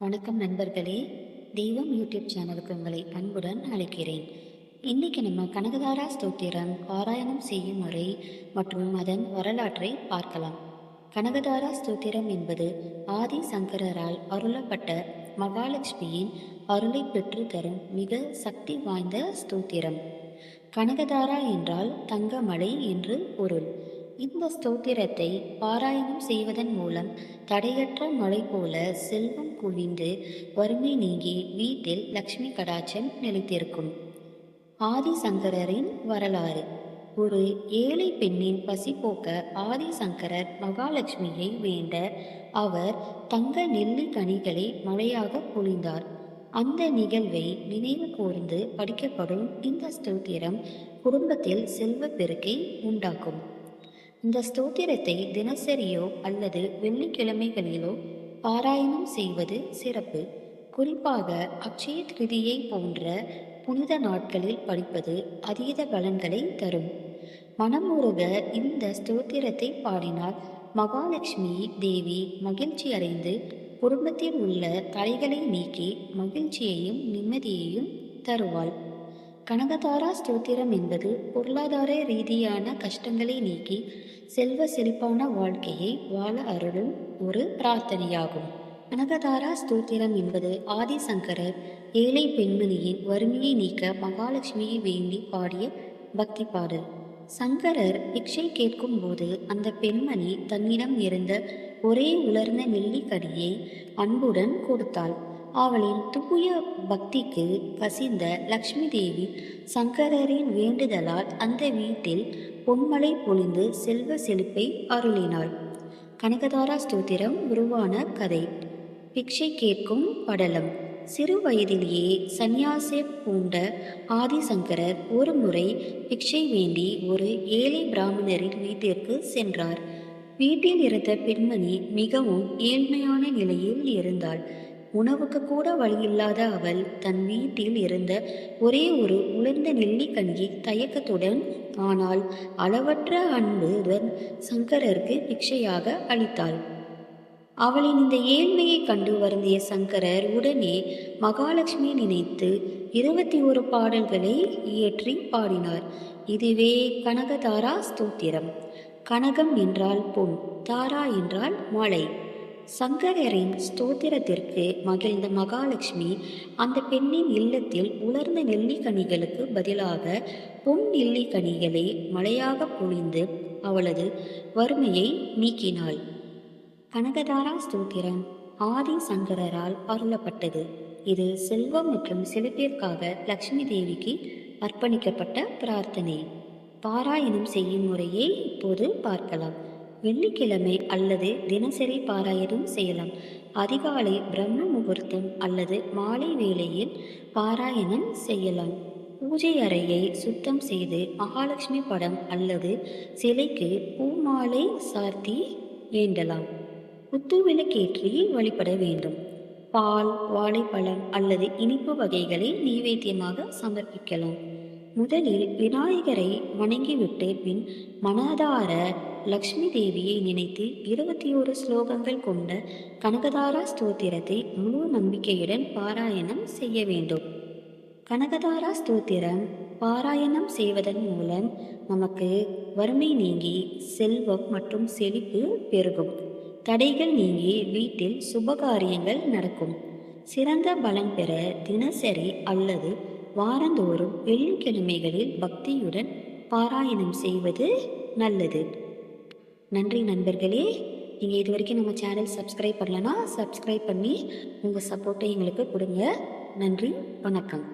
வணக்கம் நண்பர்களே. தெய்வம் யூடியூப் சேனலுக்கு உங்களை அன்புடன் அழைக்கிறேன். இன்னைக்கு நம்ம கனகதாரா ஸ்தோத்திரம் பாராயணம் செய்யும் முறை மற்றும் அதன் வரலாற்றை பார்க்கலாம். கனகதாரா ஸ்தோத்திரம் என்பது ஆதி சங்கரால் அருளப்பட்ட மகாலட்சுமியின் அருளை பெற்று தரும் மிக சக்தி வாய்ந்த ஸ்தோத்திரம். கனகதாரா என்றால் தங்கமலை என்று பொருள். இந்த ஸ்தோத்திரத்தை பாராயணம் செய்வதன் மூலம் தடையற்ற மழை போல செல்வம் குவிந்து வறுமை நீங்கி வீட்டில் லக்ஷ்மி கடாட்சம் நிலைத்திருக்கும். ஆதிசங்கரின் வரலாறு. ஒரு ஏழை பெண்ணின் பசி போக்க ஆதிசங்கரர் மகாலட்சுமியை வேண்ட அவர் தங்க நெல்லி கனிகளை மழையாக பொழிந்தார். அந்த நிகழ்வை நினைவு கூர்ந்து படிக்கப்படும் இந்த ஸ்தோத்திரம் குடும்பத்தில் செல்வ பெருக்கை உண்டாக்கும். இந்த ஸ்தோத்திரத்தை தினசரியோ அல்லது வெள்ளிக்கிழமைகளிலோ பாராயணம் செய்வது சிறப்பு. குறிப்பாக அக்ஷய திருதியை போன்ற புனித நாட்களில் படிப்பது அதீத பலன்களை தரும். மனமுருக இந்த ஸ்தோத்திரத்தை பாடினால் மகாலட்சுமி தேவி மகிழ்ச்சி அடைந்து குடும்பத்தில் உள்ள தடைகளை நீக்கி மகிழ்ச்சியையும் நிம்மதியையும் தருவாள். கனகதாரா ஸ்தோத்திரம் என்பது பொருளாதார ரீதியான கஷ்டங்களை நீக்கி செல்வ செழிப்பான வாழ்க்கையை வாழ அருளும் ஒரு பிரார்த்தனையாகும். கனகதாரா ஸ்தோத்திரம் என்பது ஆதிசங்கரர் ஏழை பெண்மணியின் வறுமையை நீக்க மகாலட்சுமியை வேண்டி பாடிய பக்தி பாடல். சங்கரர் பிக்ஷை கேட்கும் போது அந்த பெண்மணி தன்னிடம் இருந்த ஒரே உலர்ந்த நெல்லிக்கனியை அன்புடன் கொடுத்தாள். அவளின் தூய பக்திக்கு கசிந்த லக்ஷ்மி தேவி சங்கரரின் வேண்டுதலால் அந்த வீட்டில் பொன்மலை பொழிந்து செல்வ செழிப்பை அருளினாள். கனகதாரா ஸ்தோத்திரம் உருவான கதை. பிக்ஷை கேட்கும் படலம். சிறு வயதிலேயே சந்நியாசை பூண்ட ஆதிசங்கரர் ஒரு முறை பிக்ஷை வேண்டி ஒரு ஏழை பிராமணரின் வீட்டிற்கு சென்றார். வீட்டில் இருந்த பெண்மணி மிகவும் ஏழ்மையான நிலையில் இருந்தாள். உணவுக்கு கூட வழியில்லாத அவள் தன் வீட்டில் இருந்த ஒரே ஒரு உலர்ந்த நெல்லிக்கனியை தயக்கத்துடன் ஆனால் அளவற்ற அன்புடன் சங்கரருக்கு பிக்ஷையாக அளித்தாள். அவளின் இந்த ஏழ்மையை கண்டு வருந்திய சங்கரர் உடனே மகாலட்சுமி நினைத்து 21 பாடல்களை இயற்றி பாடினார். இதுவே கனகதாரா ஸ்தோத்திரம். கனகம் என்றால் பொன், தாரா என்றால் மழை. சங்கரரின் ஸ்தோத்திரத்திற்கு மகிழ்ந்த மகாலட்சுமி அந்த பெண்ணின் இல்லத்தில் உலர்ந்த நெல்லிக்கனிகளுக்கு பதிலாக பொன் நெல்லிக்கனிகளை மழையாக பொழிந்து அவளது வறுமையை நீக்கினாள். கனகதாரா ஸ்தோத்திரம் ஆதி சங்கரால் அருளப்பட்டது. இது செல்வம் மற்றும் செழிப்பிற்காக லக்ஷ்மி தேவிக்கு அர்ப்பணிக்கப்பட்ட பிரார்த்தனை. பாராயணம் செய்யும் முறையை இப்போது பார்க்கலாம். வெள்ளிக்கிழமை அல்லது தினசரி பாராயணம் செய்யலாம். அதிகாலை பிரம்ம முகூர்த்தம் அல்லது மாலை வேளையில் பாராயணம் செய்யலாம். பூஜை அறையை சுத்தம் செய்து மகாலட்சுமி படம் அல்லது சிலைக்கு பூமாலை சார்த்தி வேண்டலாம். குத்துவிளக்கேற்றி வழிபட வேண்டும். பால், வாழைப்பழம் அல்லது இனிப்பு வகைகளை நைவேத்தியமாக சமர்ப்பிக்கலாம். முதலில் விநாயகரை வணங்கிவிட்டு பின் மனதார லக்ஷ்மி தேவியை நினைத்து 21 ஸ்லோகங்கள் கொண்ட கனகதாரா ஸ்தோத்திரத்தை முழு நம்பிக்கையுடன் பாராயணம் செய்ய வேண்டும். கனகதாரா ஸ்தோத்திரம் பாராயணம் செய்வதன் மூலம் நமக்கு வறுமை நீங்கி செல்வம் மற்றும் செழிப்பு பெருகும். தடைகள் நீங்கி வீட்டில் சுபகாரியங்கள் நடக்கும். சிறந்த பலன் பெற தினசரி அல்லது வாரந்தோறும் வெள்ளிக்கிழமைகளில் பக்தியுடன் பாராயணம் செய்வது நல்லது. நன்றி நண்பர்களே. நீங்கள் இது வரைக்கும் நம்ம சேனல் சப்ஸ்கிரைப் பண்ணலன்னா சப்ஸ்கிரைப் பண்ணி உங்கள் சப்போர்ட்டை எங்களுக்கு கொடுங்க. நன்றி, வணக்கம்.